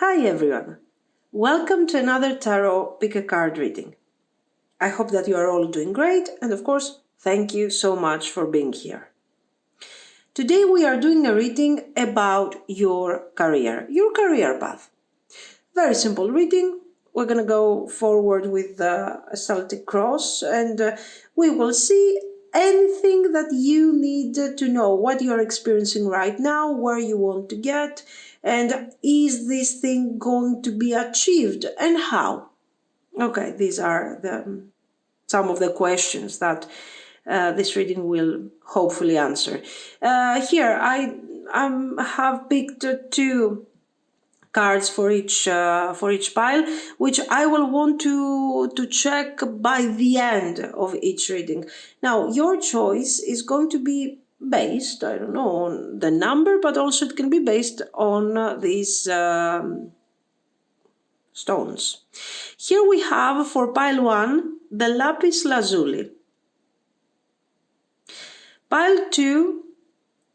Hi everyone, welcome to another Tarot Pick a Card reading. I hope that you are all doing great and of course thank you so much for being here. Today we are doing a reading about your career path. Very simple reading. We're going to go forward with a Celtic cross and we will see anything that you need to know, what you are experiencing right now, where you want to get, and is this thing going to be achieved and how? Okay, these are some of the questions that this reading will hopefully answer. Here I have picked two cards for each pile, which I will want to check by the end of each reading. Now, your choice is going to be based, I don't know, on the number, but also it can be based on these stones. Here we have for pile 1 the lapis lazuli. Pile 2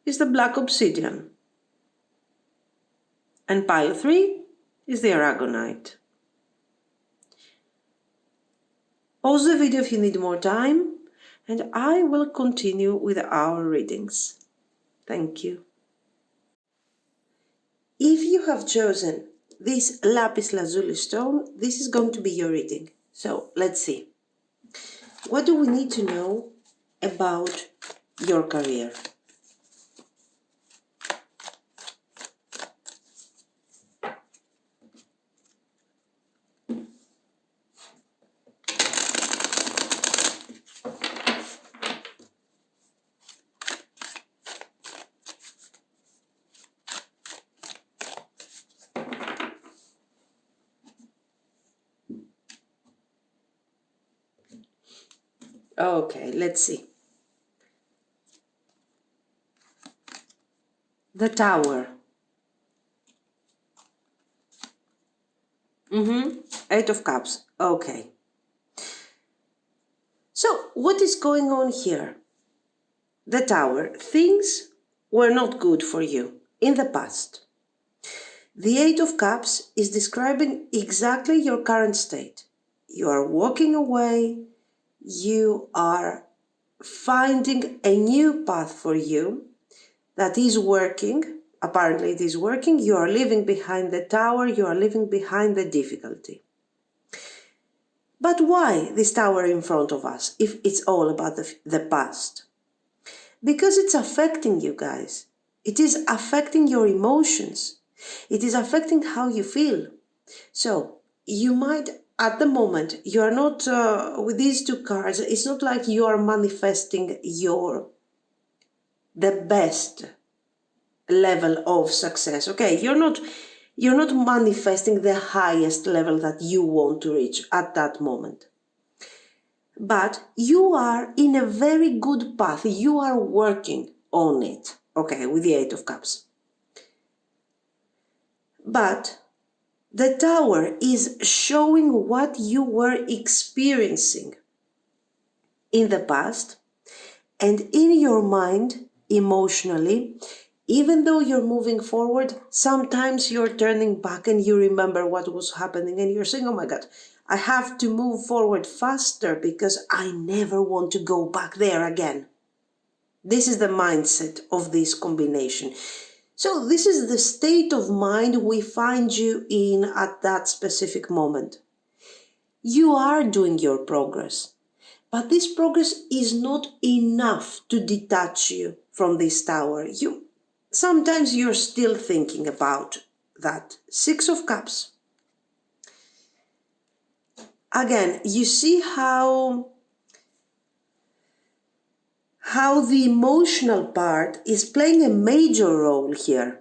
is the black obsidian. And pile 3 is the aragonite. Pause the video if you need more time, and I will continue with our readings. Thank you. If you have chosen this lapis lazuli stone, this is going to be your reading. So let's see. What do we need to know about your career? Okay, let's see. The Tower. Eight of Cups. Okay. So, what is going on here? The Tower. Things were not good for you in the past. The Eight of Cups is describing exactly your current state. You are walking away. You are finding a new path for you that is working. Apparently it is working. You are leaving behind the tower. You are leaving behind the difficulty. But why this tower in front of us if it's all about the past? Because it's affecting you guys. It is affecting your emotions. It is affecting how you feel. So you might, at the moment, you are not, with these two cards, it's not like you are manifesting the best level of success. Okay, you're not manifesting the highest level that you want to reach at that moment. But you are in a very good path. You are working on it. Okay, with the Eight of Cups. But the Tower is showing what you were experiencing in the past, and in your mind, emotionally, even though you're moving forward, sometimes you're turning back and you remember what was happening and you're saying, oh my God, I have to move forward faster because I never want to go back there again. This is the mindset of this combination. So this is the state of mind we find you in at that specific moment. You are doing your progress, but this progress is not enough to detach you from this tower. Sometimes you're still thinking about that. Six of Cups. Again, you see how the emotional part is playing a major role here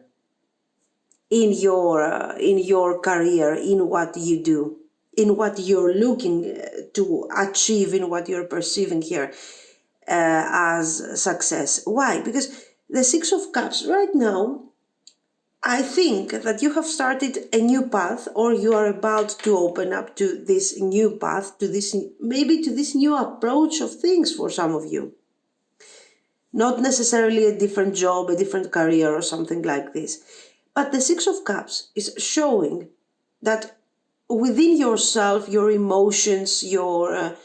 in your career, in what you do, in what you're looking to achieve, in what you're perceiving here as success. Why? Because the Six of Cups right now, I think that you have started a new path, or you are about to open up to this new path, to this new approach of things for some of you. Not necessarily a different job, a different career or something like this. But the Six of Cups is showing that within yourself, your emotions, your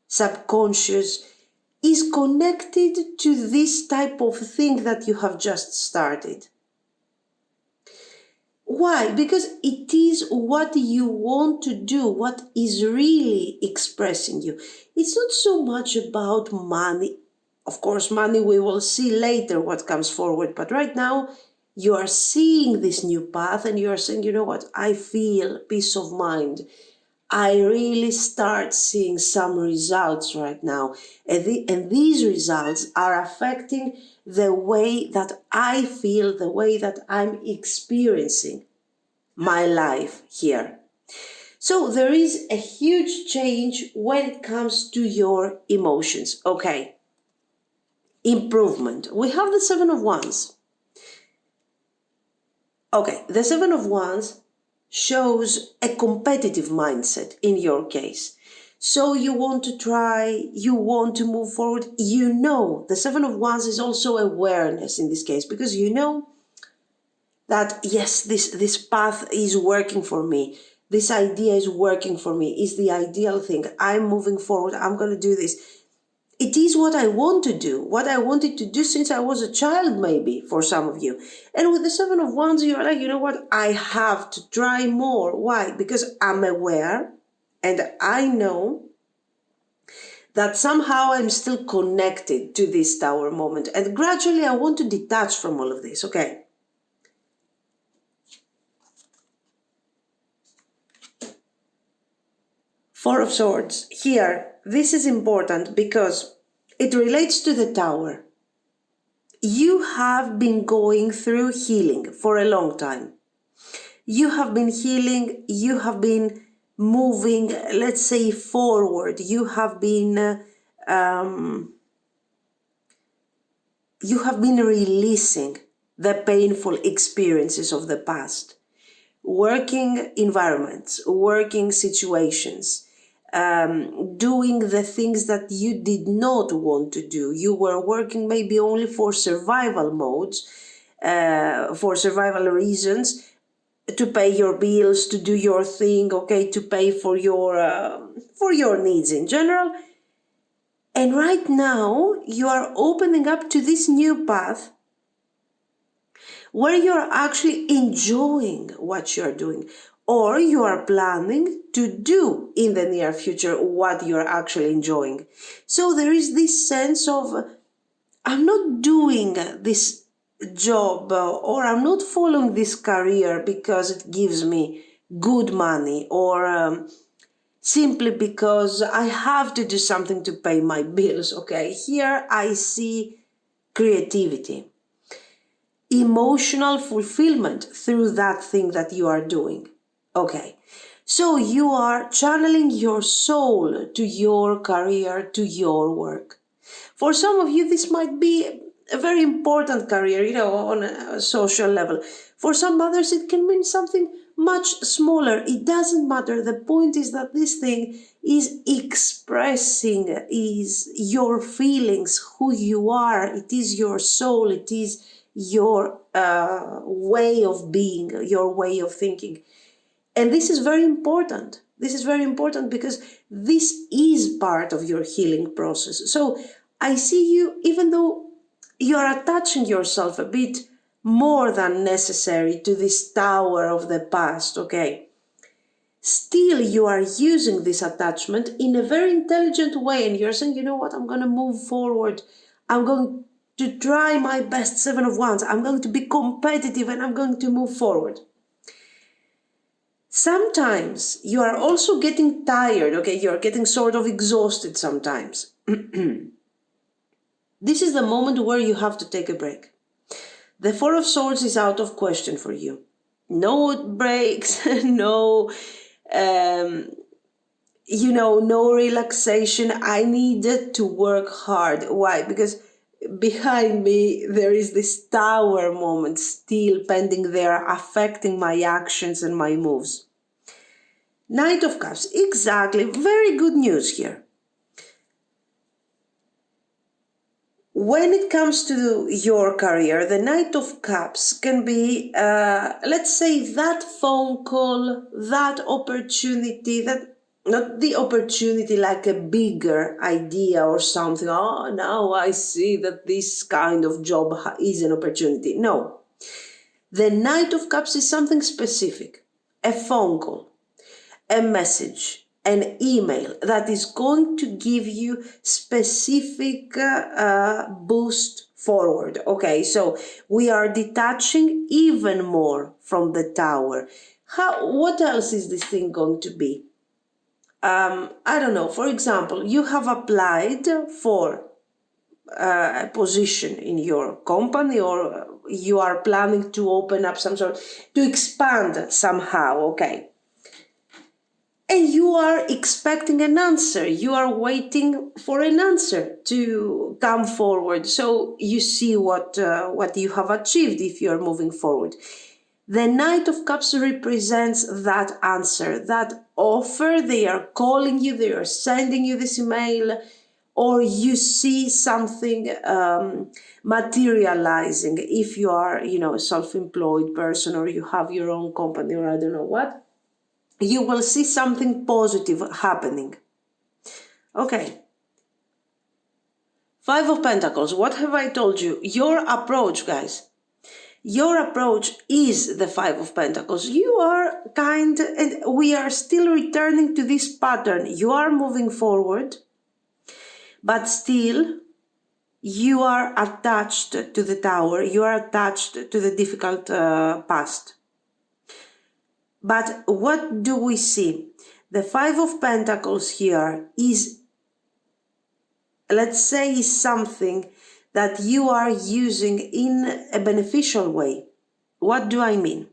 subconscious is connected to this type of thing that you have just started. Why? Because it is what you want to do, what is really expressing you. It's not so much about money. Of course, money we will see later what comes forward, but right now you are seeing this new path and you are saying, you know what, I feel peace of mind. I really start seeing some results right now. And these results are affecting the way that I feel, the way that I'm experiencing my life here. So there is a huge change when it comes to your emotions. Okay. Improvement. We have the Seven of Wands. Okay, the Seven of Wands shows a competitive mindset in your case. So you want to try, you want to move forward. You know, the Seven of Wands is also awareness in this case, because you know that, yes, this path is working for me. This idea is working for me, is the ideal thing. I'm moving forward. I'm going to do this. It is what I want to do, what I wanted to do since I was a child, maybe, for some of you. And with the Seven of Wands, you're like, you know what? I have to try more. Why? Because I'm aware and I know that somehow I'm still connected to this Tower moment. And gradually I want to detach from all of this, okay? Four of Swords. Here, this is important because it relates to the Tower. You have been going through healing for a long time. You have been healing, you have been moving, let's say, forward. You have been releasing the painful experiences of the past. Working environments, working situations, doing the things that you did not want to do. You were working maybe only for survival modes, for survival reasons, to pay your bills, to do your thing, okay, to pay for your needs in general. And right now you are opening up to this new path where you're actually enjoying what you're doing, or you are planning to do in the near future what you're actually enjoying. So there is this sense of, I'm not doing this job or I'm not following this career because it gives me good money or simply because I have to do something to pay my bills. Okay, here I see creativity, emotional fulfillment through that thing that you are doing. Okay, so you are channeling your soul to your career, to your work. For some of you, this might be a very important career, you know, on a social level. For some others, it can mean something much smaller. It doesn't matter. The point is that this thing is expressing, is your feelings, who you are. It is your soul. It is your way of being, your way of thinking. And this is very important. This is very important because this is part of your healing process. So I see you, even though you are attaching yourself a bit more than necessary to this tower of the past, okay? Still, you are using this attachment in a very intelligent way. And you're saying, you know what, I'm going to move forward. I'm going to try my best, Seven of Wands. I'm going to be competitive and I'm going to move forward. Sometimes you are also getting tired, okay? You're getting sort of exhausted sometimes. This is the moment where you have to take a break. The Four of Swords is out of question for you. No breaks, no, no relaxation. I needed to work hard. Why? Because behind me, there is this tower moment still pending there, affecting my actions and my moves. Knight of Cups, exactly. Very good news here. When it comes to your career, the Knight of Cups can be, let's say, that phone call, that opportunity, that not the opportunity like a bigger idea or something. Oh, now I see that this kind of job is an opportunity. No, the Knight of Cups is something specific, a phone call, a message, an email that is going to give you specific boost forward. Okay, so we are detaching even more from the Tower. What else is this thing going to be? I don't know. For example, you have applied for a position in your company, or you are planning to open up some sort, to expand somehow. Okay, and you are expecting an answer. You are waiting for an answer to come forward. So you see what you have achieved if you are moving forward. The Knight of Cups represents that answer, that offer. They are calling you, they are sending you this email, or you see something materializing. If you are, a self-employed person, or you have your own company, or I don't know what, you will see something positive happening. Okay. Five of Pentacles. What have I told you? Your approach, guys. Your approach is the Five of Pentacles. You are kind, and we are still returning to this pattern. You are moving forward, but still you are attached to the Tower. You are attached to the difficult past. But what do we see? The Five of Pentacles here is, let's say, is something that you are using in a beneficial way. What do I mean?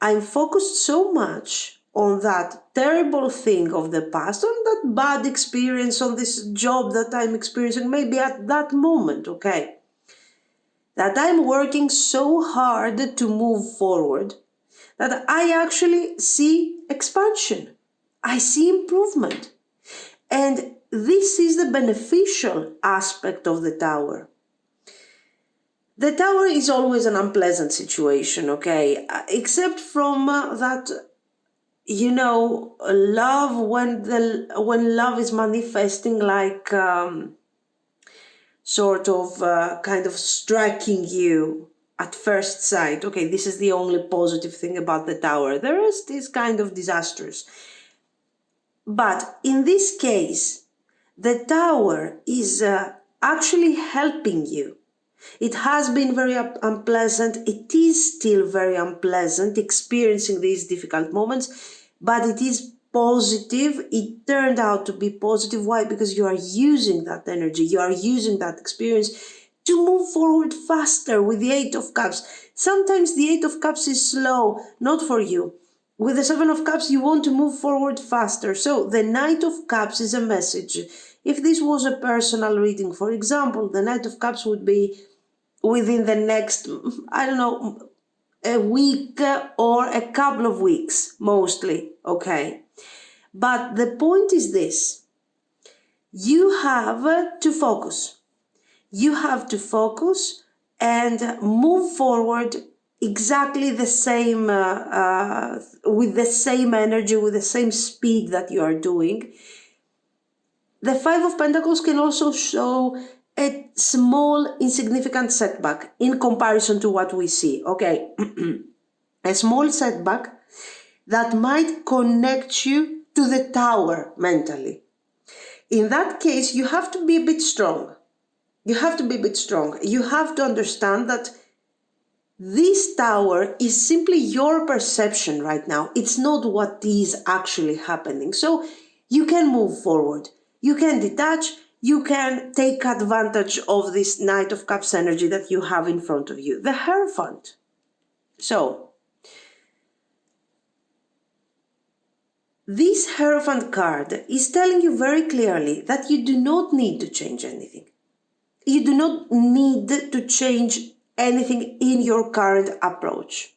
I'm focused so much on that terrible thing of the past, on that bad experience, on this job that I'm experiencing, maybe at that moment, okay? That I'm working so hard to move forward that I actually see expansion. I see improvement. And this is the beneficial aspect of the Tower. The Tower is always an unpleasant situation, okay? Except from that, love, when love is manifesting like sort of kind of striking you at first sight. Okay, this is the only positive thing about the Tower. The rest is kind of disastrous. But in this case, the Tower is actually helping you. It has been very unpleasant. It is still very unpleasant experiencing these difficult moments, but it is positive. It turned out to be positive. Why? Because you are using that energy. You are using that experience to move forward faster with the Eight of Cups. Sometimes the Eight of Cups is slow, not for you. With the Seven of Cups, you want to move forward faster. So the Knight of Cups is a message. If this was a personal reading, for example, the Knight of Cups would be within the next, I don't know, a week or a couple of weeks, mostly, okay? But the point is this: you have to focus. You have to focus and move forward exactly the same, with the same energy, with the same speed that you are doing. The Five of Pentacles can also show a small, insignificant setback in comparison to what we see, okay? A small setback that might connect you to the Tower mentally. In that case, you have to be a bit strong. You have to be a bit strong. You have to understand that this Tower is simply your perception right now. It's not what is actually happening. So you can move forward. You can detach. You can take advantage of this Knight of Cups energy that you have in front of you. The Hierophant. So this Hierophant card is telling you very clearly that you do not need to change anything. You do not need to change anything in your current approach.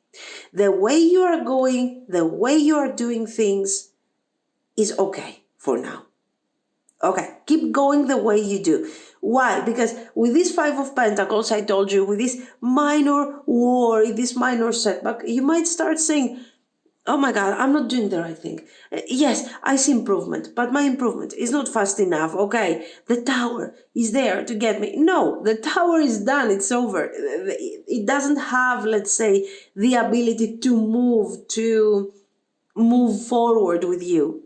The way you are going, the way you are doing things is okay for now. Okay, keep going the way you do. Why? Because with this Five of Pentacles, I told you, with this minor worry, this minor setback, you might start saying, oh my God, I'm not doing the right thing. Yes, I see improvement, but my improvement is not fast enough. Okay, the tower is there to get me. No, the tower is done. It's over. It doesn't have, let's say, the ability to move forward with you.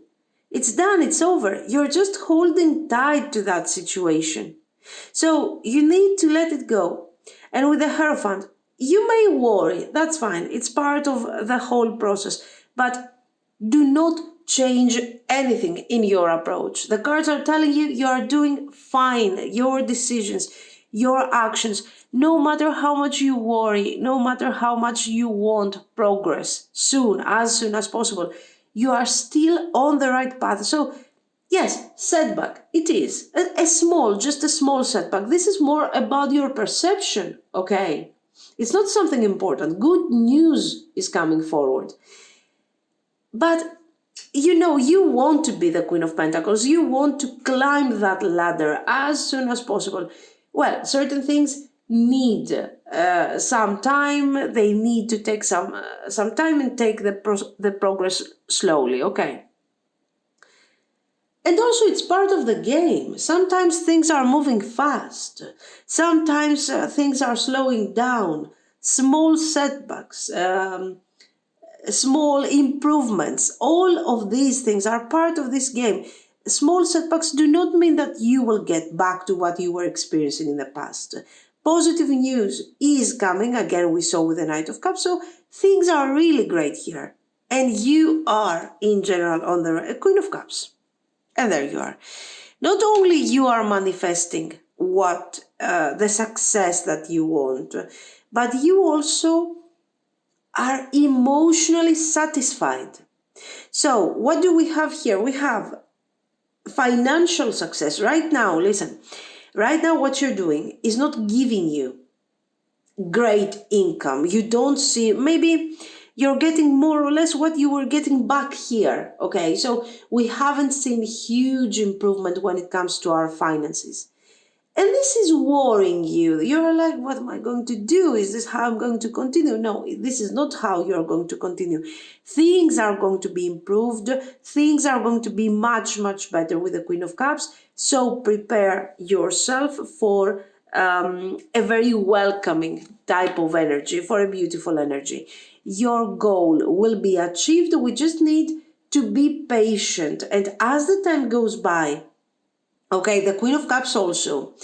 It's done. It's over. You're just holding tight to that situation. So you need to let it go. And with the Hierophant, you may worry. That's fine. It's part of the whole process. But do not change anything in your approach. The cards are telling you you are doing fine. Your decisions, your actions, no matter how much you worry, no matter how much you want progress soon as possible, you are still on the right path. So yes, setback, it is. Just a small setback. This is more about your perception, okay? It's not something important. Good news is coming forward. But, you want to be the Queen of Pentacles. You want to climb that ladder as soon as possible. Well, certain things need some time. They need to take some time and take the progress slowly, okay? And also, it's part of the game. Sometimes things are moving fast. Sometimes things are slowing down. Small setbacks, small improvements. All of these things are part of this game. Small setbacks do not mean that you will get back to what you were experiencing in the past. Positive news is coming. Again, we saw with the Knight of Cups. So things are really great here. And you are, in general, on the Queen of Cups. And there you are. Not only you are manifesting what the success that you want, but you also are emotionally satisfied. So what do we have here? We have financial success. Right now, listen, right now what you're doing is not giving you great income. You don't see, maybe you're getting more or less what you were getting back here. Okay, so we haven't seen huge improvement when it comes to our finances. And this is worrying you. You're like, what am I going to do? Is this how I'm going to continue? No, this is not how you're going to continue. Things are going to be improved. Things are going to be much, much better with the Queen of Cups. So prepare yourself for a very welcoming type of energy, for a beautiful energy. Your goal will be achieved. We just need to be patient. And as the time goes by, okay, the Queen of Cups also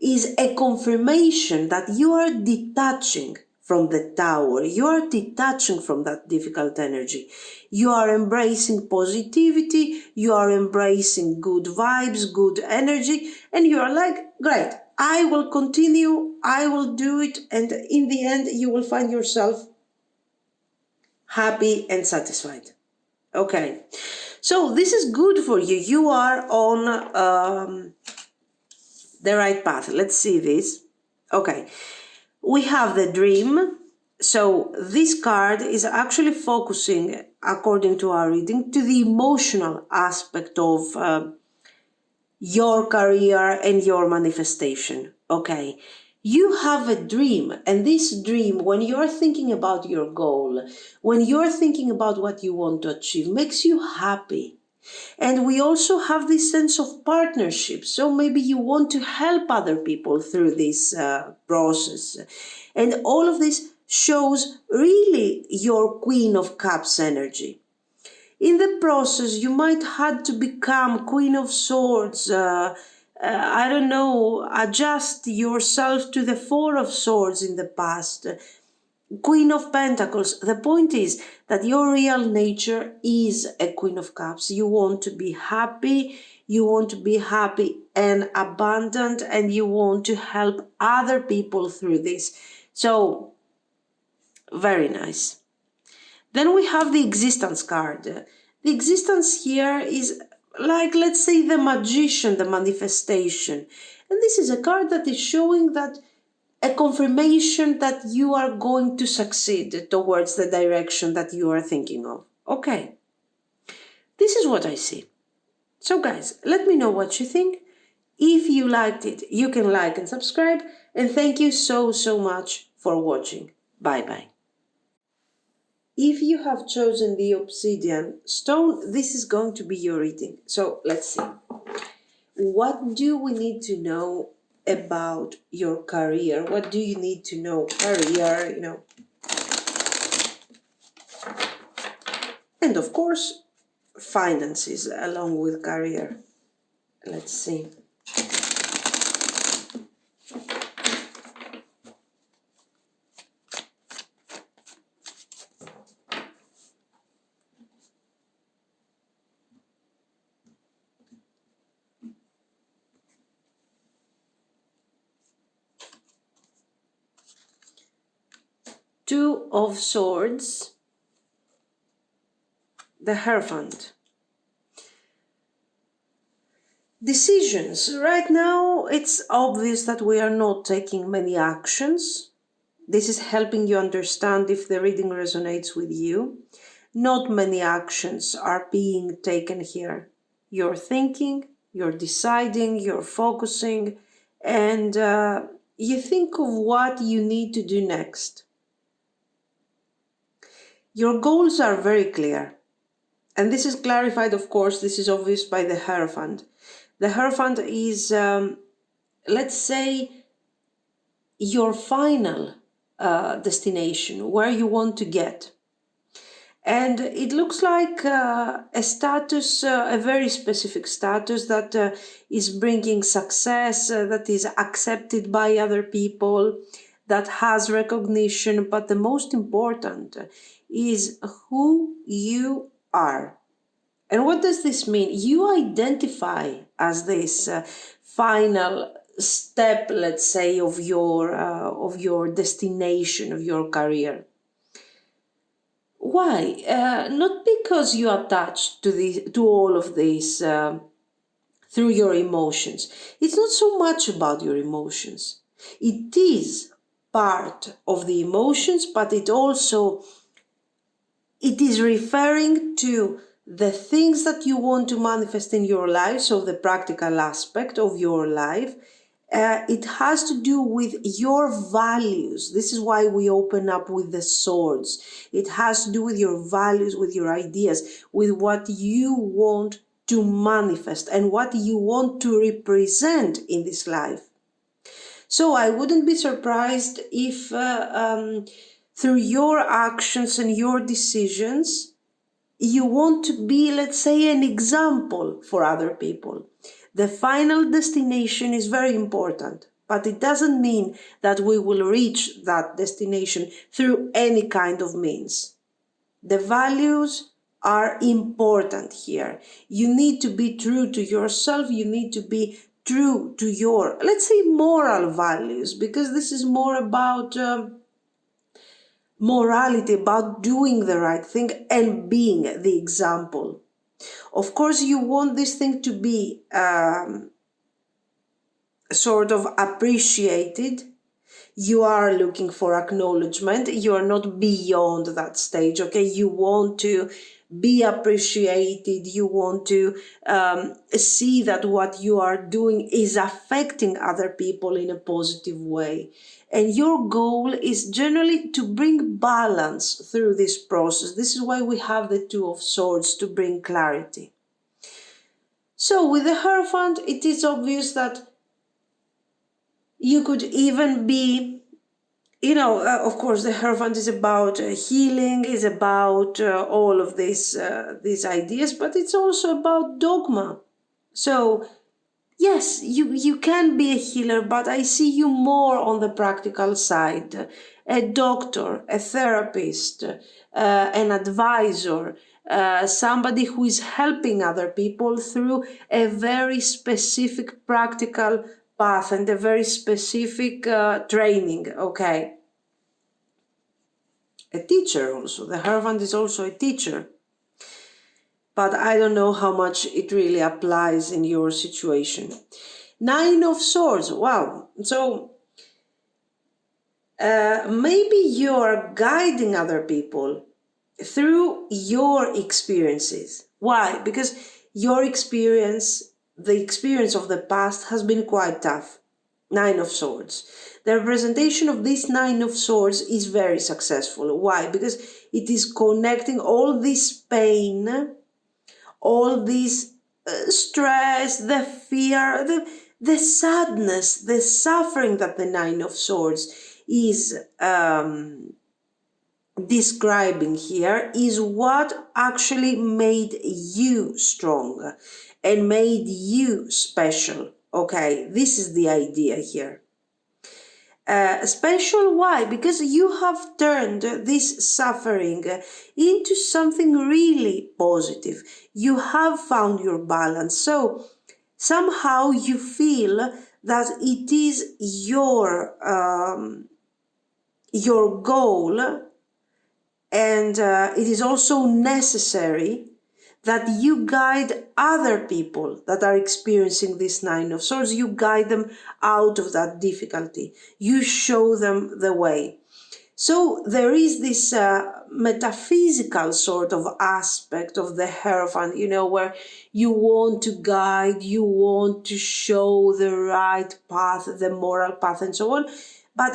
is a confirmation that you are detaching from the tower. You are detaching from that difficult energy. You are embracing positivity. You are embracing good vibes, good energy. And you are like, great, I will continue. I will do it. And in the end, you will find yourself happy and satisfied. Okay. So this is good for you. You are on the right path. Let's see this. Okay. We have the dream. So this card is actually focusing, according to our reading, to the emotional aspect of your career and your manifestation. Okay. You have a dream, and this dream, when you're thinking about your goal, when you're thinking about what you want to achieve, makes you happy. And we also have this sense of partnership. So maybe you want to help other people through this process. And all of this shows really your Queen of Cups energy. In the process, you might have to become Queen of Swords, I don't know, adjust yourself to the Four of Swords in the past. Queen of Pentacles. The point is that your real nature is a Queen of Cups. You want to be happy. You want to be happy and abundant, and you want to help other people through this. So, very nice. Then we have the Existence card. The Existence here is like, let's say, the Magician, the manifestation. And this is a card that is showing that a confirmation that you are going to succeed towards the direction that you are thinking of. Okay. This is what I see. So guys, let me know what you think. If you liked it, you can like and subscribe. And thank you so much for watching. Bye bye. If you have chosen the obsidian stone, this is going to be your reading. So let's see. What do we need to know about your career? What do you need to know? Career, And of course, finances along with career. Let's see. Two of Swords, the Hierophant. Decisions. Right now, it's obvious that we are not taking many actions. This is helping you understand if the reading resonates with you. Not many actions are being taken here. You're thinking, you're deciding, you're focusing, and you think of what you need to do next. Your goals are very clear. And this is clarified, of course, this is obvious by the Hierophant. The Hierophant is, let's say, your final destination, where you want to get. And it looks like a status, a very specific status that is bringing success, that is accepted by other people, that has recognition. But the most important is who you are. And what does this mean? You identify as this final step, let's say, of your destination, of your career. Why? Not because you are attached to all of this through your emotions. It's not so much about your emotions. It is part of the emotions, but it is referring to the things that you want to manifest in your life, so the practical aspect of your life. It has to do with your values. This is why we open up with the swords. It has to do with your values, with your ideas, with what you want to manifest and what you want to represent in this life. So I wouldn't be surprised if through your actions and your decisions, you want to be, let's say, an example for other people. The final destination is very important, but it doesn't mean that we will reach that destination through any kind of means. The values are important here. You need to be true to yourself. You need to be true to your, let's say, moral values, because this is more about morality, about doing the right thing and being the example. Of course, you want this thing to be sort of appreciated. You are looking for acknowledgement. You are not beyond that stage, okay? You want to be appreciated. You want to see that what you are doing is affecting other people in a positive way. And your goal is generally to bring balance through this process. This is why we have the Two of Swords, to bring clarity. So with the Hierophant, it is obvious that you could even be, of course, the Hierophant is about healing, is about all of these ideas, but it's also about dogma. So, yes, you can be a healer, but I see you more on the practical side. A doctor, a therapist, an advisor, somebody who is helping other people through a very specific practical path and a very specific training, okay? A teacher also. The Hierophant is also a teacher. But I don't know how much it really applies in your situation. Nine of Swords. Wow. So maybe you're guiding other people through your experiences. Why? Because your experience, the experience of the past, has been quite tough. Nine of Swords. The representation of this Nine of Swords is very successful. Why? Because it is connecting all this pain, all this stress, the fear, the sadness, the suffering that the Nine of Swords is describing here is what actually made you strong and made you special. Okay, this is the idea here. Special, why? Because you have turned this suffering into something really positive. You have found your balance. So somehow you feel that it is your goal, and it is also necessary that you guide other people that are experiencing this Nine of Swords. You guide them out of that difficulty. You show them the way. So there is this metaphysical sort of aspect of the Hierophant, where you want to guide, you want to show the right path, the moral path, and so on. But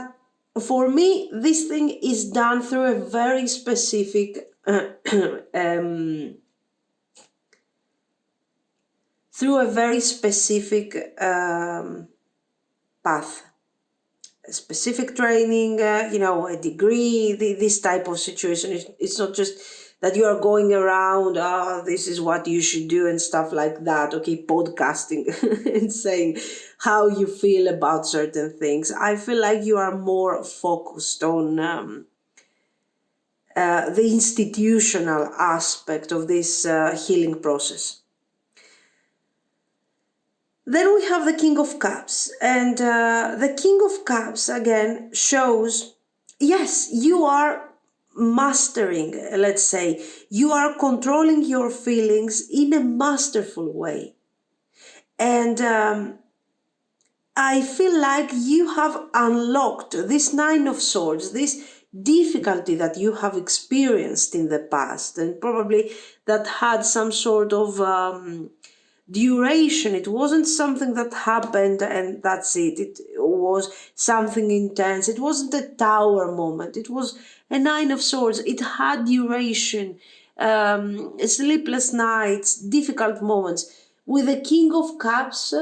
for me, this thing is done through a very specific path, a specific training, a degree, this type of situation. It's not just that you are going around, this is what you should do and stuff like that, okay, podcasting and saying how you feel about certain things. I feel like you are more focused on the institutional aspect of this healing process. Then we have the King of Cups, and the King of Cups again shows, yes, you are mastering, let's say, you are controlling your feelings in a masterful way. And I feel like you have unlocked this Nine of Swords, this difficulty that you have experienced in the past, and probably that had some sort of duration. It wasn't something that happened and that's it. It was something intense. It wasn't a tower moment. It was a Nine of Swords. It had duration, sleepless nights, difficult moments. With the King of Cups,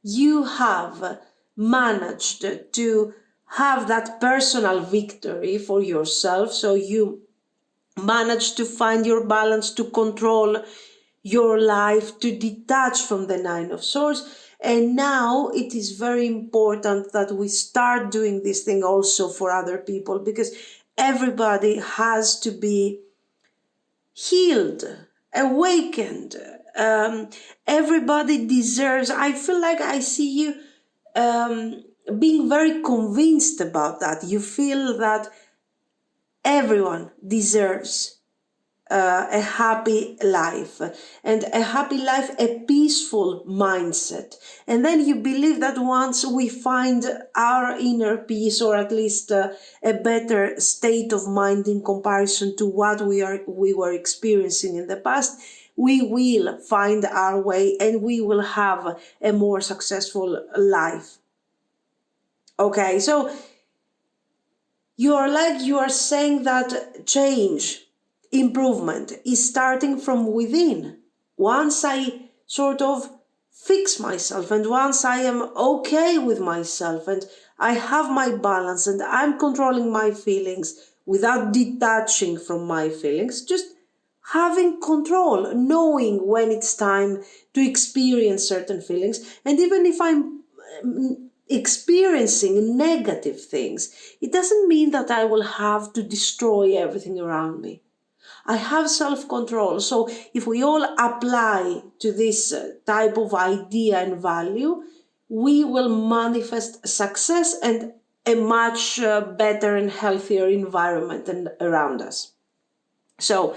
you have managed to have that personal victory for yourself. So you managed to find your balance, to control your life, to detach from the Nine of Swords. And now it is very important that we start doing this thing also for other people, because everybody has to be healed, awakened. Everybody deserves. I feel like I see you being very convinced about that. You feel that everyone deserves a happy life, and a happy life, a peaceful mindset. And then you believe that once we find our inner peace, or at least a better state of mind in comparison to what we were experiencing in the past, we will find our way and we will have a more successful life. Okay, so you are saying that change, improvement is starting from within. Once I sort of fix myself, and once I am okay with myself, and I have my balance, and I'm controlling my feelings without detaching from my feelings, just having control, knowing when it's time to experience certain feelings. And even if I'm experiencing negative things, it doesn't mean that I will have to destroy everything around me. I have self-control. So if we all apply to this type of idea and value, we will manifest success and a much better and healthier environment around us. So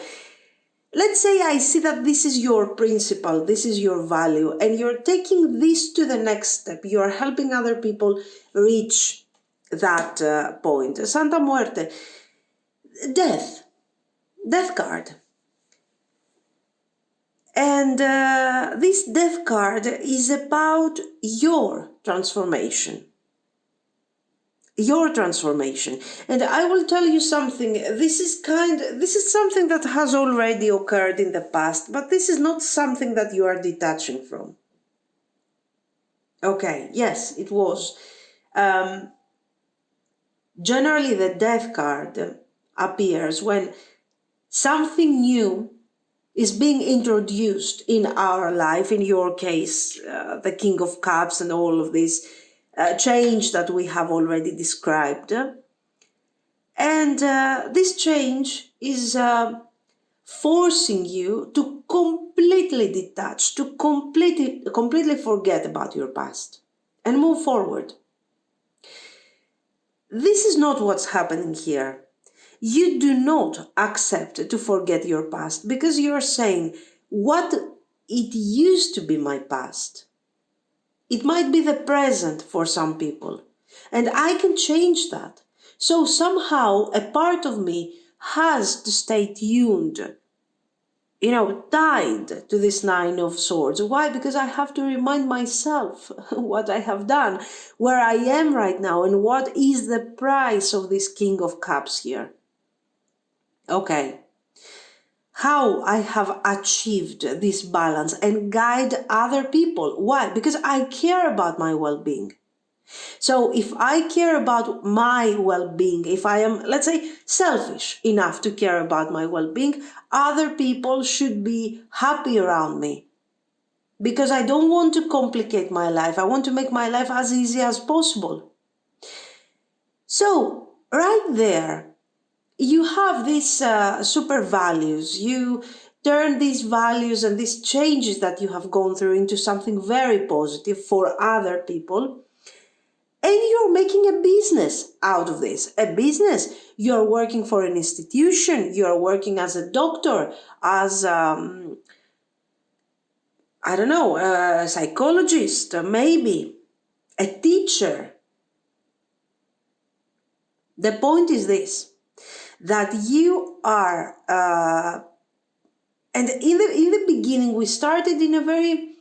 let's say I see that this is your principle, this is your value, and you're taking this to the next step. You're helping other people reach that point. Santa Muerte, death card. And this death card is about your transformation. Your transformation. And I will tell you something. This is something that has already occurred in the past, but this is not something that you are detaching from. Okay, yes, it was. Generally, the death card appears when something new is being introduced in our life. In your case, the King of Cups and all of this change that we have already described. And this change is forcing you to completely detach, to completely forget about your past and move forward. This is not what's happening here. You do not accept to forget your past because you're saying, what it used to be my past. It might be the present for some people, and I can change that. So somehow a part of me has to stay tuned, tied to this Nine of Swords. Why? Because I have to remind myself what I have done, where I am right now, and what is the price of this King of Cups here. Okay. How I have achieved this balance and guide other people. Why? Because I care about my well-being. So if I care about my well-being, if I am, let's say, selfish enough to care about my well-being, other people should be happy around me. Because I don't want to complicate my life. I want to make my life as easy as possible. So, right there, you have these super values. You turn these values and these changes that you have gone through into something very positive for other people. And you're making a business out of this. A business. You're working for an institution. You're working as a doctor, as, a psychologist, maybe a teacher. The point is this, that you are, and in the beginning, we started in a very,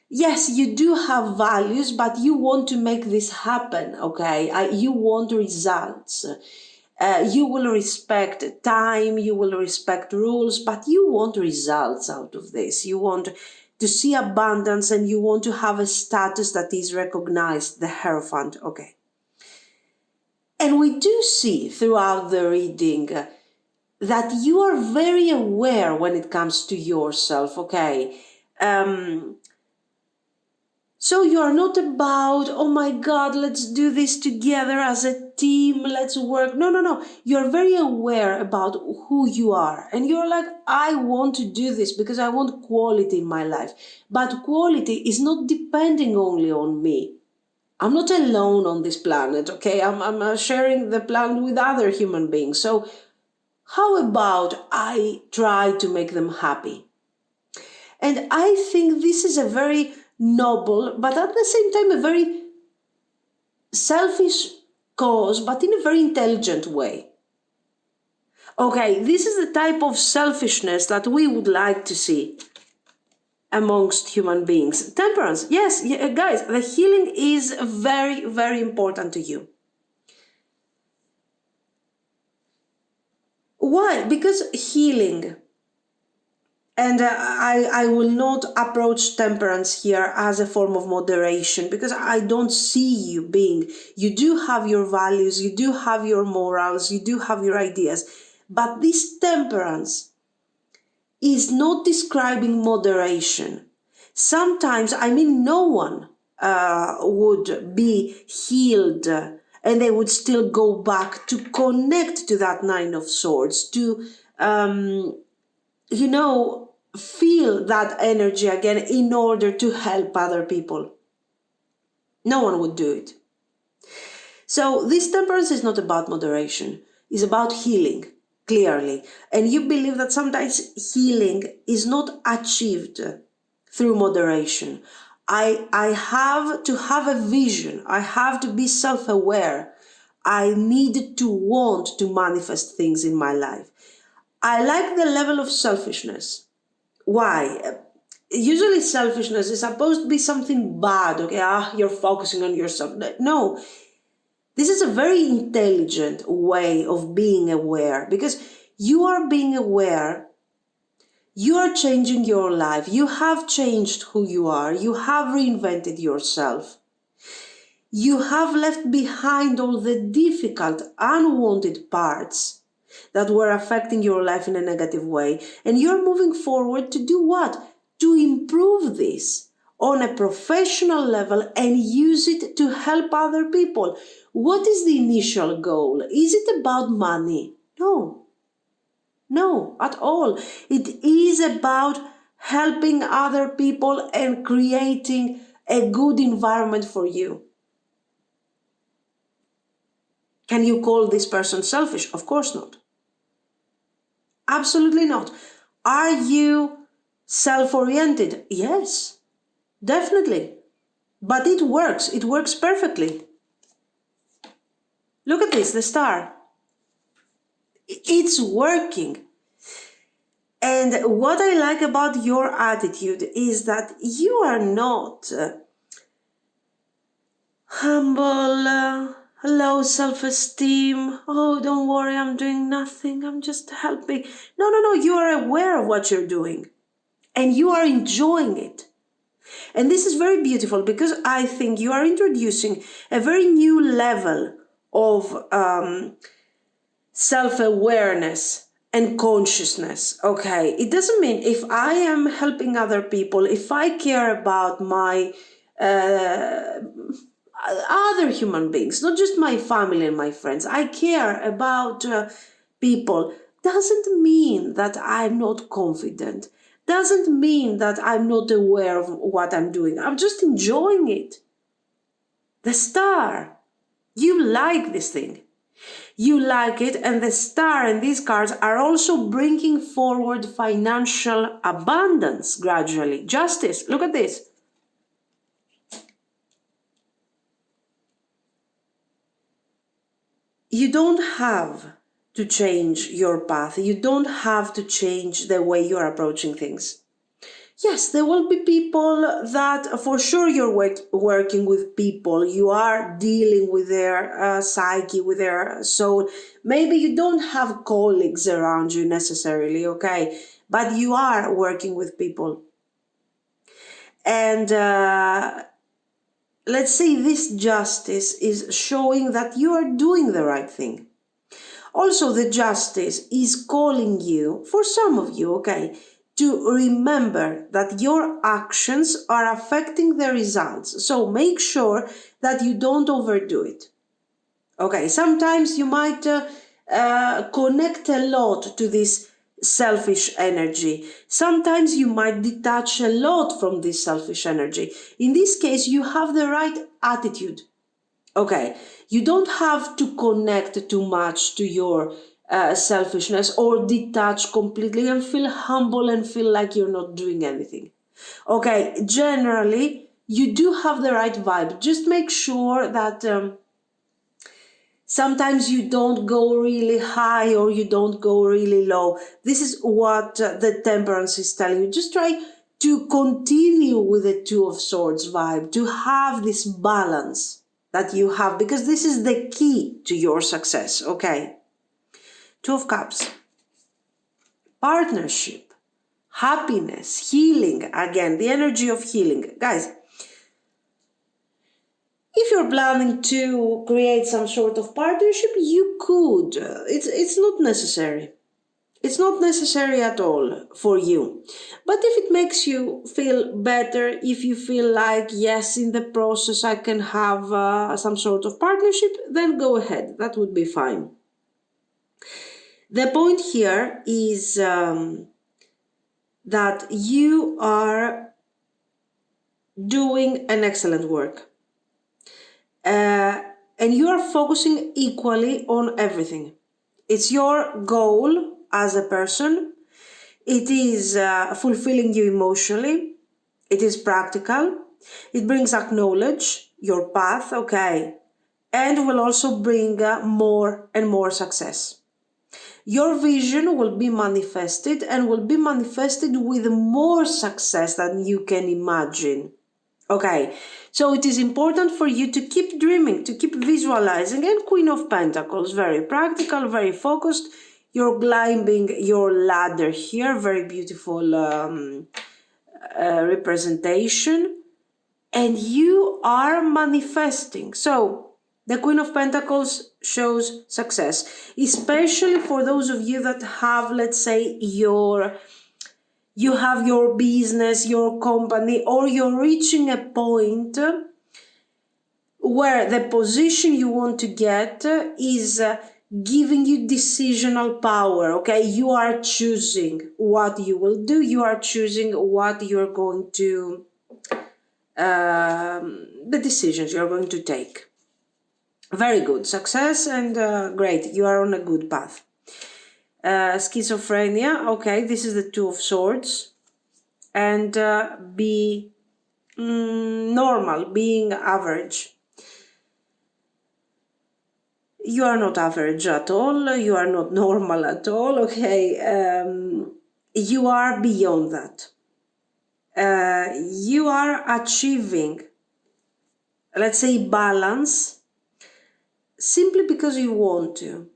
yes, you do have values, but you want to make this happen, okay? You want results. You will respect time, you will respect rules, but you want results out of this. You want to see abundance and you want to have a status that is recognized, the Hierophant, okay? And we do see throughout the reading that you are very aware when it comes to yourself, okay? So you are not about, oh my God, let's do this together as a team, let's work. No. You're very aware about who you are. And you're like, I want to do this because I want quality in my life. But quality is not depending only on me. I'm not alone on this planet, okay? I'm sharing the planet with other human beings. So how about I try to make them happy? And I think this is a very noble, but at the same time, a very selfish cause, but in a very intelligent way. Okay, this is the type of selfishness that we would like to see amongst human beings. Temperance, yes, guys, the healing is very, very important to you. Why? Because healing, and I will not approach temperance here as a form of moderation because I don't see you being, you do have your values, you do have your morals, you do have your ideas, but this temperance is not describing moderation. Sometimes, no one would be healed and they would still go back to connect to that Nine of Swords, to, feel that energy again in order to help other people. No one would do it. So this temperance is not about moderation. It's about healing, clearly. And you believe that sometimes healing is not achieved through moderation. I have to have a vision. I have to be self-aware. I need to want to manifest things in my life. I like the level of selfishness. Why? Usually selfishness is supposed to be something bad, okay? You're focusing on yourself. No, this is a very intelligent way of being aware, because you are being aware, you are changing your life, you have changed who you are, you have reinvented yourself. You have left behind all the difficult, unwanted parts that were affecting your life in a negative way. And you're moving forward to do what? To improve this on a professional level and use it to help other people. What is the initial goal? Is it about money? No, at all. It is about helping other people and creating a good environment for you. Can you call this person selfish? Of course not. Absolutely not. Are you self-oriented? Yes, definitely. But it works. It works perfectly. Look at this, the star. It's working. And what I like about your attitude is that you are not humble, low self-esteem. Oh, don't worry, I'm doing nothing. I'm just helping. No. You are aware of what you're doing and you are enjoying it. And this is very beautiful, because I think you are introducing a very new level of self-awareness and consciousness. Okay, it doesn't mean if I am helping other people, if I care about my other human beings, not just my family and my friends, I care about people, doesn't mean that I'm not confident, doesn't mean that I'm not aware of what I'm doing. I'm just enjoying it. The star, you like this thing. You like it, and the star and these cards are also bringing forward financial abundance gradually. Justice, look at this. You don't have to change your path. You don't have to change the way you're approaching things. Yes, there will be people that for sure you're working with people. You are dealing with their psyche, with their soul. Maybe you don't have colleagues around you necessarily, okay? But you are working with people. And let's say this justice is showing that you are doing the right thing. Also, the justice is calling you, for some of you, okay, to remember that your actions are affecting the results. So make sure that you don't overdo it. Okay, sometimes you might connect a lot to this selfish energy. Sometimes you might detach a lot from this selfish energy. In this case, you have the right attitude. Okay, you don't have to connect too much to your selfishness or detach completely and feel humble and feel like you're not doing anything. Okay, generally, you do have the right vibe. Just make sure that sometimes you don't go really high or you don't go really low. This is what the temperance is telling you. Just try to continue with the Two of Swords vibe, to have this balance that you have, because this is the key to your success, okay? Two of Cups. Partnership, happiness, healing. Again, the energy of healing. Guys, if you're planning to create some sort of partnership, you could. It's not necessary. It's not necessary at all for you. But if it makes you feel better, if you feel like, yes, in the process I can have some sort of partnership, then go ahead. That would be fine. The point here is that you are doing an excellent work. And you are focusing equally on everything. It's your goal as a person. It is fulfilling you emotionally. It is practical. It brings acknowledge your path, okay, and will also bring more and more success. Your vision will be manifested and will be manifested with more success than you can imagine. Okay, so it is important for you to keep dreaming, to keep visualizing. And Queen of Pentacles, very practical, very focused. You're climbing your ladder here, very beautiful representation. And you are manifesting. So the Queen of Pentacles shows success, especially for those of you that have, let's say, you have your business, your company, or you're reaching a point where the position you want to get is giving you decisional power. Okay, you are choosing what you will do, you are choosing what you're going to the decisions you're going to take. Very good, success, and great, you are on a good path. Schizophrenia, okay, this is the Two of Swords, and be normal, being average. You are not average at all, you are not normal at all, okay, you are beyond that. You are achieving, let's say, balance simply because you want to.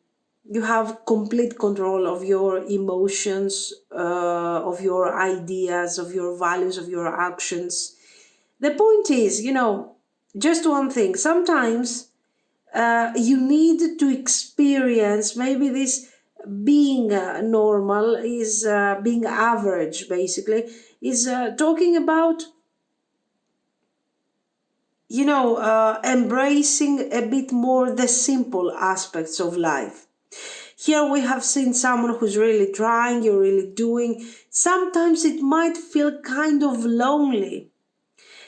You have complete control of your emotions, of your ideas, of your values, of your actions. The point is, just one thing. Sometimes you need to experience maybe this being normal is being average, basically, is talking about embracing a bit more the simple aspects of life. Here we have seen someone who's really trying, you're really doing. Sometimes it might feel kind of lonely.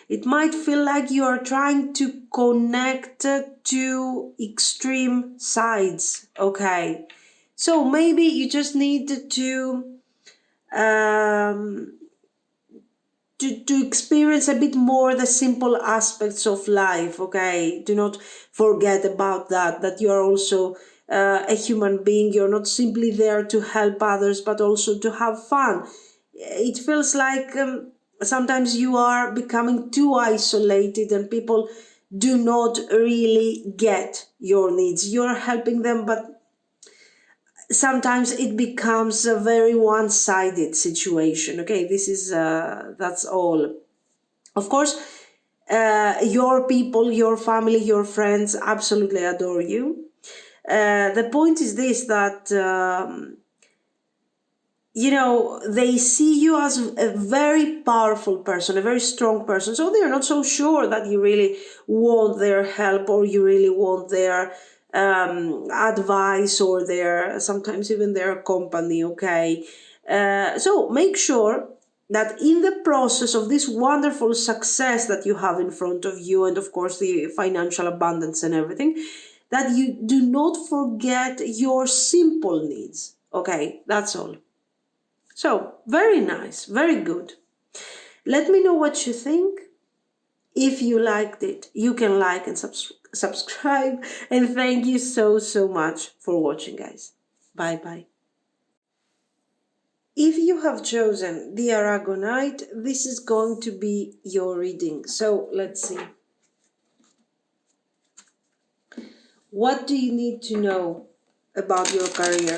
It might feel like you are trying to connect to extreme sides, okay? So maybe you just need to experience a bit more the simple aspects of life, okay? Do not forget about that you are also a human being. You're not simply there to help others, but also to have fun. It feels like sometimes you are becoming too isolated and people do not really get your needs. You're helping them, but sometimes it becomes a very one-sided situation. Okay, this is that's all. Of course, your people, your family, your friends absolutely adore you. The point is this, that they see you as a very powerful person, a very strong person. So they're not so sure that you really want their help or you really want their advice or sometimes even their company, okay? So make sure that in the process of this wonderful success that you have in front of you, and of course the financial abundance and everything, that you do not forget your simple needs, okay? That's all. So, very nice, very good. Let me know what you think. If you liked it, you can like and subscribe. And thank you so, so much for watching, guys. Bye-bye. If you have chosen the Aragonite, this is going to be your reading. So, let's see. What do you need to know about your career?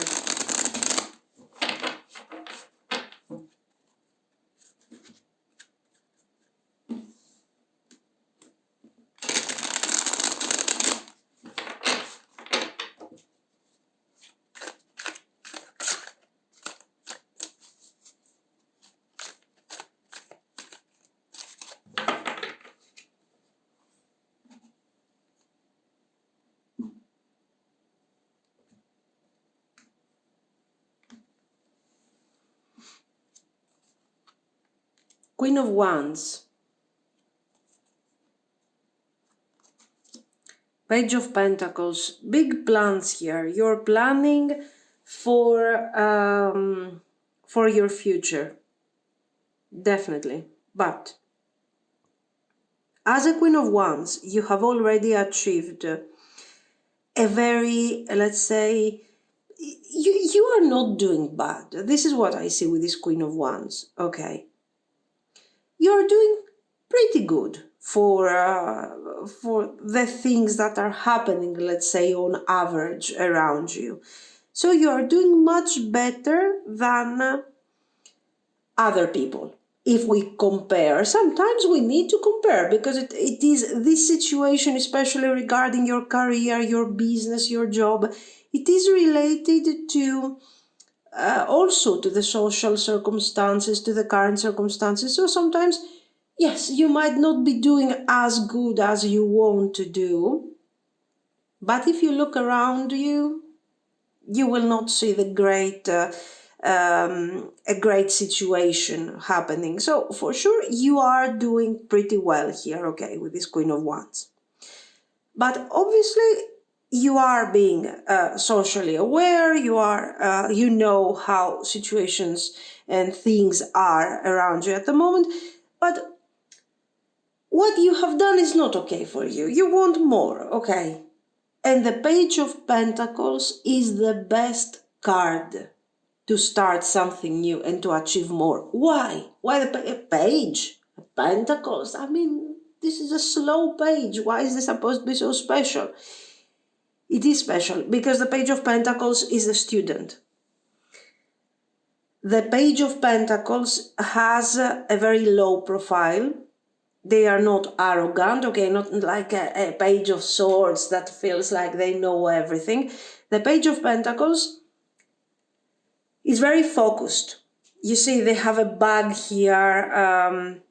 Queen of Wands. Page of Pentacles. Big plans here. You're planning for your future. Definitely. But as a Queen of Wands, you have already achieved a very, let's say, you are not doing bad. This is what I see with this Queen of Wands, okay? You're doing pretty good for the things that are happening, let's say, on average around you. So you are doing much better than other people. If we compare, sometimes we need to compare because it is this situation, especially regarding your career, your business, your job, it is related to also to the social circumstances, to the current circumstances. So sometimes, yes, you might not be doing as good as you want to do, but if you look around you, you will not see the a great situation happening. So for sure, you are doing pretty well here, okay, with this Queen of Wands. But obviously, you are being socially aware. You know how situations and things are around you at the moment. But what you have done is not okay for you. You want more, okay? And the Page of Pentacles is the best card to start something new and to achieve more. Why? Why the Page of Pentacles? I mean, this is a slow page. Why is this supposed to be so special? It is special because the Page of Pentacles is a student. The Page of Pentacles has a very low profile. They are not arrogant, okay, not like a Page of Swords that feels like they know everything. The Page of Pentacles is very focused. You see, they have a bag here,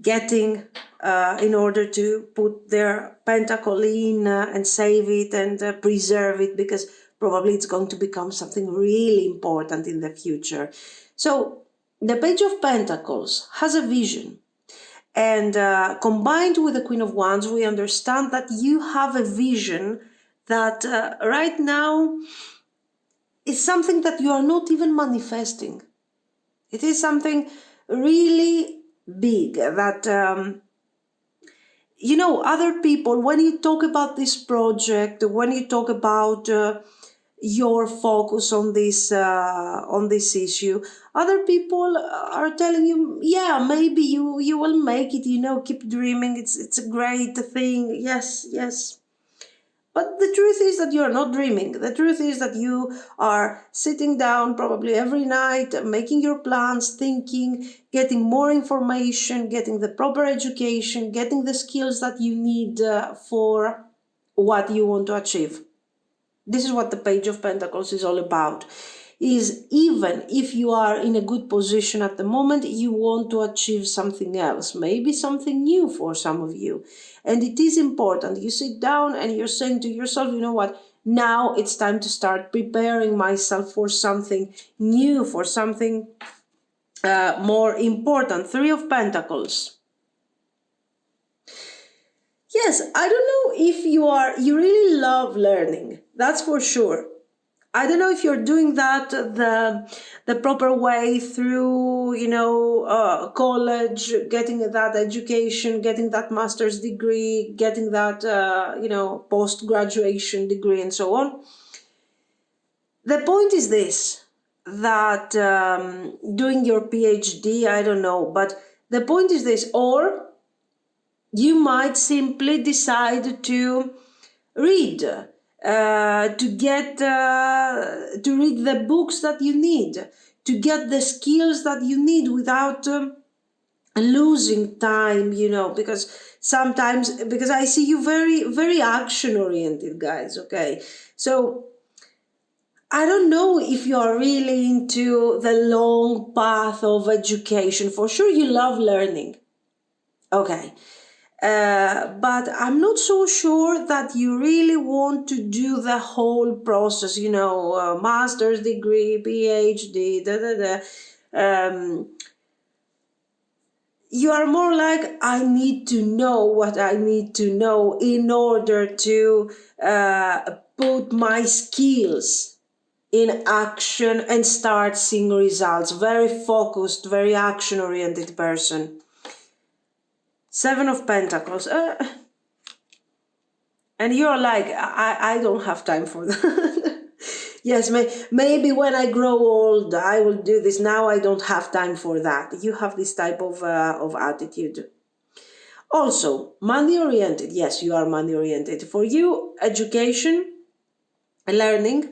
getting in order to put their pentacle in and save it and preserve it, because probably it's going to become something really important in the future. So the Page of Pentacles has a vision. And combined with the Queen of Wands, we understand that you have a vision that right now is something that you are not even manifesting. It is something really big that, other people, when you talk about this project, when you talk about your focus on this issue, other people are telling you, yeah, maybe you will make it, keep dreaming, it's a great thing, yes. But the truth is that you are not dreaming. The truth is that you are sitting down probably every night, making your plans, thinking, getting more information, getting the proper education, getting the skills that you need for what you want to achieve. This is what the Page of Pentacles is all about. Is even if you are in a good position at the moment, you want to achieve something else, maybe something new for some of you. And it is important. You sit down and you're saying to yourself, you know what, now it's time to start preparing myself for something new, for something more important. Three of Pentacles. Yes, I don't know if you really love learning. That's for sure. I don't know if you're doing that the proper way through, college, getting that education, getting that master's degree, getting that, post-graduation degree and so on. The point is this, that doing your PhD, I don't know, but the point is this, or you might simply decide to read, to read the books that you need, to get the skills that you need without losing time, because I see you very, very action oriented, guys, okay? So I don't know if you are really into the long path of education. For sure you love learning, okay? But I'm not so sure that you really want to do the whole process, master's degree, PhD, you are more like, I need to know what I need to know in order to put my skills in action and start seeing results. Very focused, very action-oriented person. Seven of Pentacles. And you're like, I don't have time for that. Yes, maybe when I grow old, I will do this. Now I don't have time for that. You have this type of attitude. Also, money-oriented. Yes, you are money-oriented. For you, education, learning,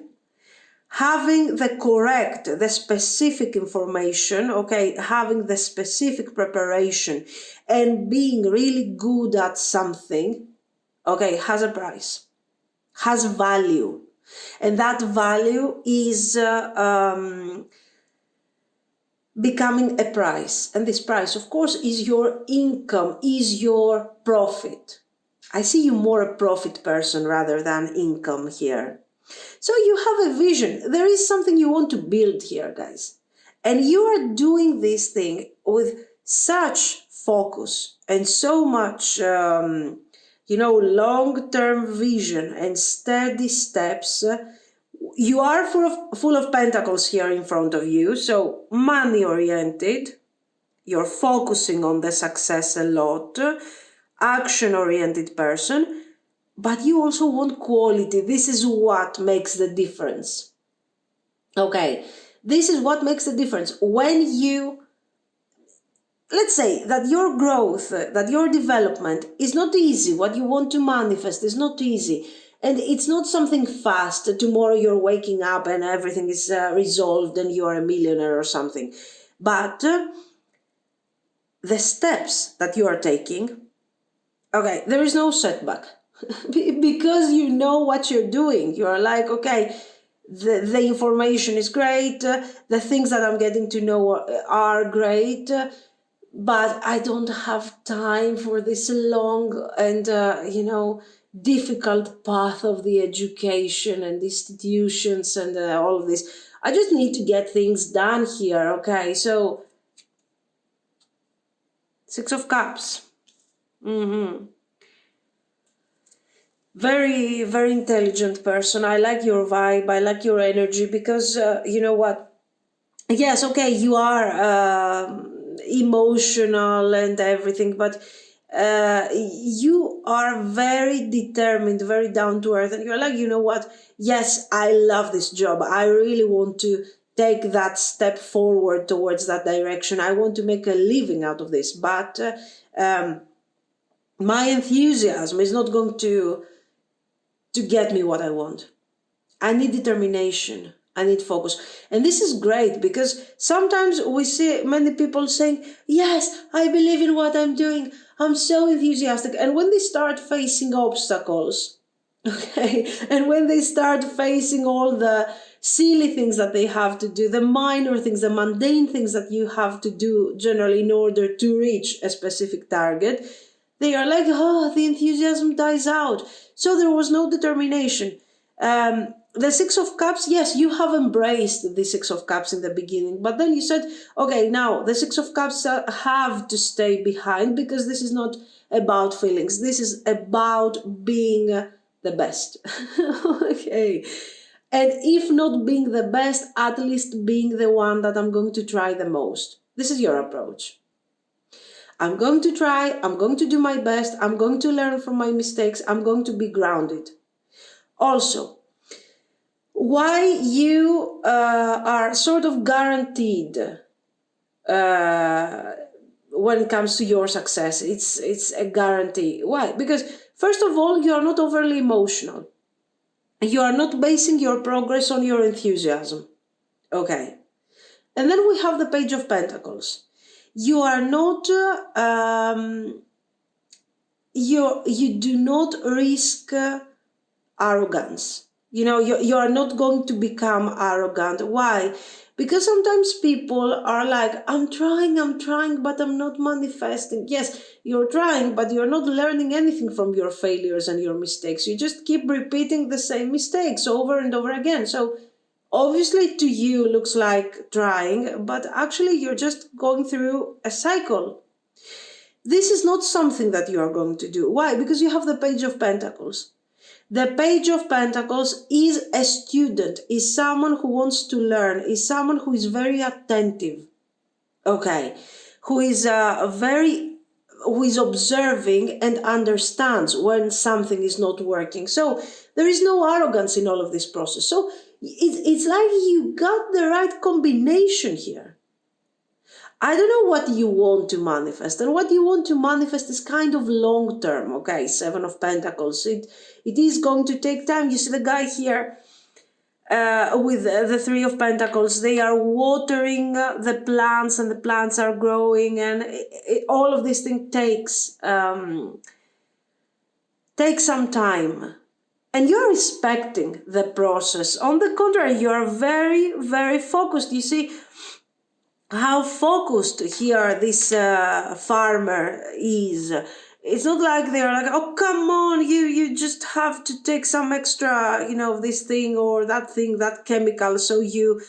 having the correct, the specific information, okay, having the specific preparation and being really good at something, okay, has a price, has value. And that value is becoming a price. And this price, of course, is your income, is your profit. I see you more a profit person rather than income here. So you have a vision. There is something you want to build here, guys. And you are doing this thing with such focus and so much, long-term vision and steady steps. You are full of pentacles here in front of you. So money-oriented. You're focusing on the success a lot. Action-oriented person. But you also want quality. This is what makes the difference. Okay, this is what makes the difference. When you, let's say that your growth, that your development is not easy. What you want to manifest is not easy. And it's not something fast. Tomorrow you're waking up and everything is resolved and you are a millionaire or something. But the steps that you are taking, okay, there is no setback. Because you know what you're doing. You're like, okay, the information is great, the things that I'm getting to know are great, but I don't have time for this long and, difficult path of the education and institutions and all of this. I just need to get things done here, okay? So, Six of Cups. Very, very intelligent person. I like your vibe. I like your energy because you know what? Yes, okay, you are emotional and everything, but you are very determined, very down to earth, and you're like, you know what? Yes, I love this job. I really want to take that step forward towards that direction. I want to make a living out of this, but my enthusiasm is not going to get me what I want. I need determination. I need focus. And this is great because sometimes we see many people saying, yes, I believe in what I'm doing. I'm so enthusiastic. And when they start facing obstacles, okay, and when they start facing all the silly things that they have to do, the minor things, the mundane things that you have to do generally in order to reach a specific target, they are like, oh, the enthusiasm dies out. So there was no determination. The Six of Cups, yes, you have embraced the Six of Cups in the beginning, but then you said, okay, now the Six of Cups have to stay behind because this is not about feelings. This is about being the best. Okay. And if not being the best, at least being the one that I'm going to try the most. This is your approach. I'm going to try, I'm going to do my best, I'm going to learn from my mistakes, I'm going to be grounded. Also, why you are sort of guaranteed when it comes to your success. It's a guarantee. Why? Because first of all, you are not overly emotional. You are not basing your progress on your enthusiasm. Okay. And then we have the Page of Pentacles. You are not, you do not risk arrogance. You are not going to become arrogant. Why? Because sometimes people are like, I'm trying, but I'm not manifesting. Yes, you're trying, but you're not learning anything from your failures and your mistakes. You just keep repeating the same mistakes over and over again. So obviously to you looks like trying, but actually you're just going through a cycle. This is not something that you are going to do. Why? Because you have the Page of Pentacles. The Page of Pentacles is a student, is someone who wants to learn, is someone who is very attentive, okay, who is observing and understands when something is not working. So there is no arrogance in all of this process. So it's like you got the right combination here. I don't know what you want to manifest, and what you want to manifest is kind of long term. Okay, Seven of Pentacles. It is going to take time. You see the guy here with the Three of Pentacles. They are watering the plants, and the plants are growing, and all of this thing takes some time. And you're respecting the process. On the contrary, you are very, very focused. You see how focused here this farmer is. It's not like they're like, oh, come on, you just have to take some extra, this thing or that thing, that chemical, so you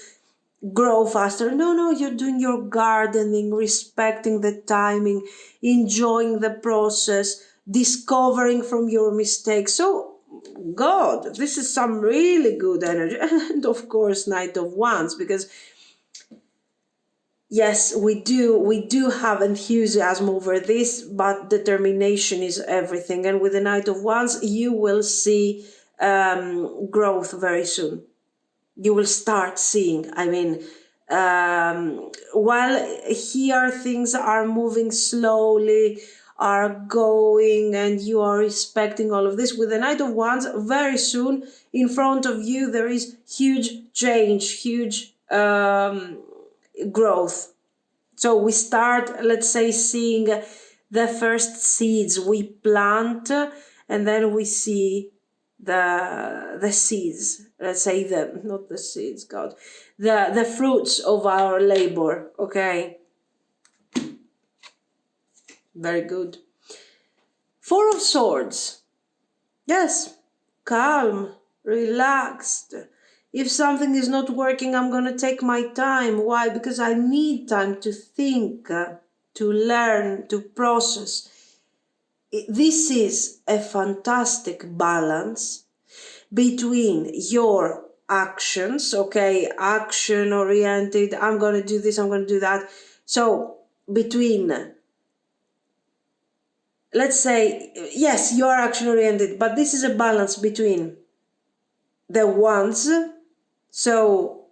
grow faster. No, you're doing your gardening, respecting the timing, enjoying the process, discovering from your mistakes. So, God, this is some really good energy. And of course, Knight of Wands, because yes, we do have enthusiasm over this, but determination is everything. And with the Knight of Wands, you will see growth very soon. You will start seeing, while here things are moving slowly, are going, and you are respecting all of this, with the Knight of Wands, very soon in front of you there is huge change, huge growth. So we start, let's say, seeing the first seeds we plant, and then we see the seeds, let's say, not the seeds, God, the fruits of our labor. Okay, very good. Four of Swords. Yes, calm, relaxed. If something is not working, I'm going to take my time. Why? Because I need time to think, to learn, to process. This is a fantastic balance between your actions, okay, action-oriented, I'm going to do this, I'm going to do that. So between, let's say, yes, you are action-oriented, but this is a balance between the wants. So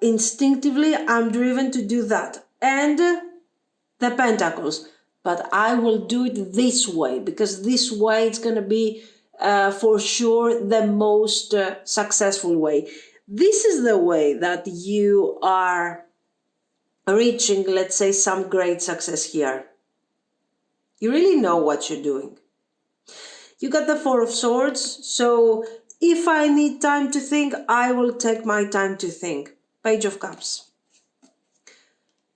instinctively, I'm driven to do that. And the Pentacles. But I will do it this way, because this way it's going to be for sure the most successful way. This is the way that you are reaching, let's say, some great success here. You really know what you're doing. You got the Four of Swords, so if I need time to think, I will take my time to think. Page of Cups.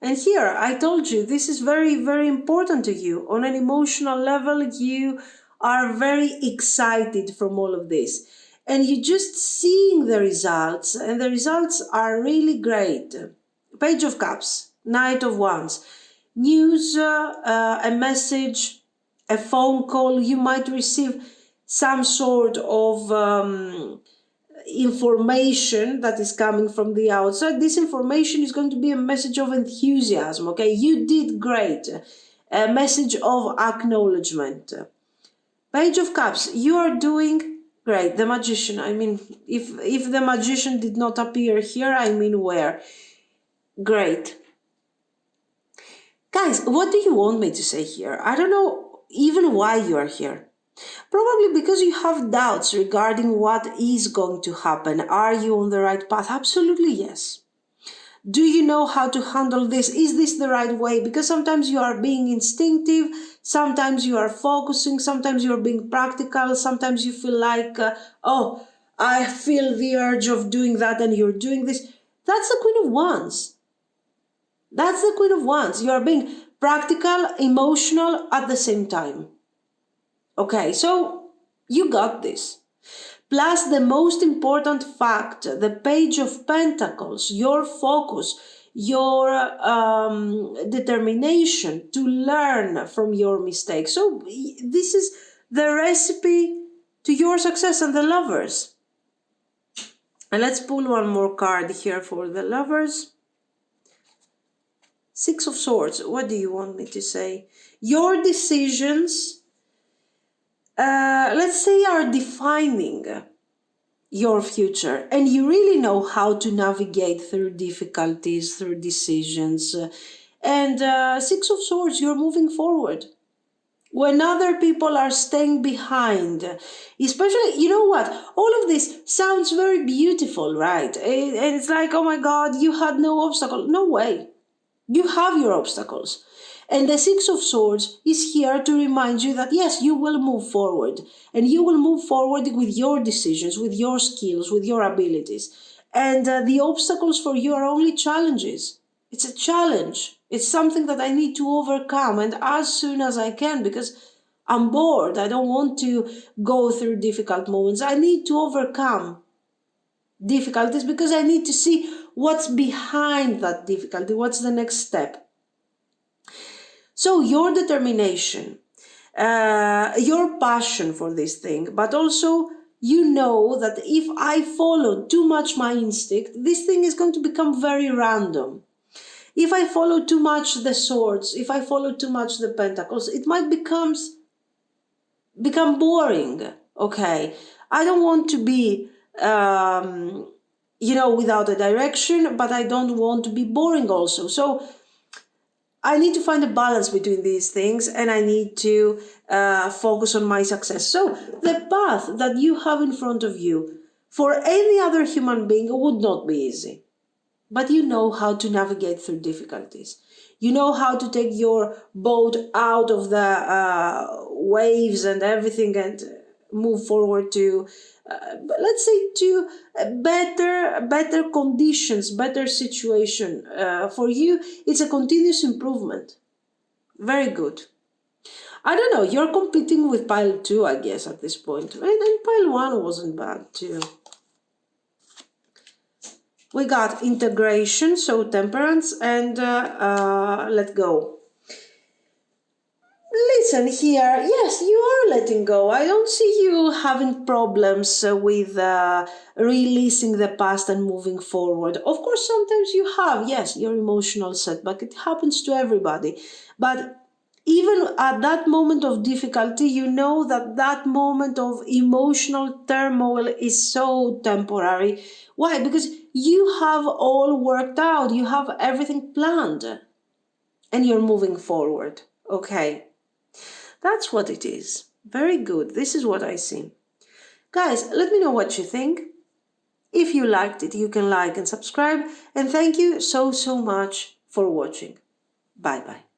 And here, I told you, this is very, very important to you. On an emotional level, you are very excited from all of this. And you're just seeing the results, and the results are really great. Page of Cups, Knight of Wands. News, a message, a phone call. You might receive some sort of information that is coming from the outside. This information is going to be a message of enthusiasm. Okay, you did great. A message of acknowledgement. Page of Cups, you are doing great. The Magician, if the Magician did not appear here, where? Great. Guys, what do you want me to say here? I don't know even why you are here. Probably because you have doubts regarding what is going to happen. Are you on the right path? Absolutely yes. Do you know how to handle this? Is this the right way? Because sometimes you are being instinctive, sometimes you are focusing, sometimes you are being practical, sometimes you feel like, oh, I feel the urge of doing that, and you're doing this. That's the Queen of Wands. That's the Queen of Wands. You are being practical, emotional at the same time. Okay, so you got this. Plus the most important fact, the Page of Pentacles, your focus, your determination to learn from your mistakes. So this is the recipe to your success. And the Lovers. And let's pull one more card here for the Lovers. Six of Swords. What do you want me to say? Your decisions, let's say, are defining your future, and you really know how to navigate through difficulties, through decisions. And Six of Swords, you're moving forward. When other people are staying behind, especially, you know what? All of this sounds very beautiful, right? And it's like, oh my God, you had no obstacle. No way. You have your obstacles. And the Six of Swords is here to remind you that yes, you will move forward. And you will move forward with your decisions, with your skills, with your abilities. And the obstacles for you are only challenges. It's a challenge. It's something that I need to overcome, and as soon as I can, because I'm bored. I don't want to go through difficult moments. I need to overcome difficulties because I need to see what's behind that difficulty. What's the next step? So your determination, your passion for this thing, but also you know that if I follow too much my instinct, this thing is going to become very random. If I follow too much the swords, if I follow too much the pentacles, it might become boring. Okay, I don't want to be without a direction, but I don't want to be boring also. So I need to find a balance between these things, and I need to focus on my success. So the path that you have in front of you for any other human being would not be easy. But you know how to navigate through difficulties. You know how to take your boat out of the waves and everything and move forward to, let's say, to better conditions, better situation. For you, it's a continuous improvement. Very good. I don't know, you're competing with pile 2, I guess, at this point. And pile 1 wasn't bad too. We got integration, so temperance, and let go. Listen here, yes, you are letting go. I don't see you having problems with releasing the past and moving forward. Of course, sometimes you have, yes, your emotional setback. It happens to everybody. But even at that moment of difficulty, you know that that moment of emotional turmoil is so temporary. Why? Because you have all worked out, you have everything planned, and you're moving forward. Okay, that's what it is. Very good. This is what I see. Guys, let me know what you think. If you liked it, you can like and subscribe. And thank you so much for watching. Bye bye.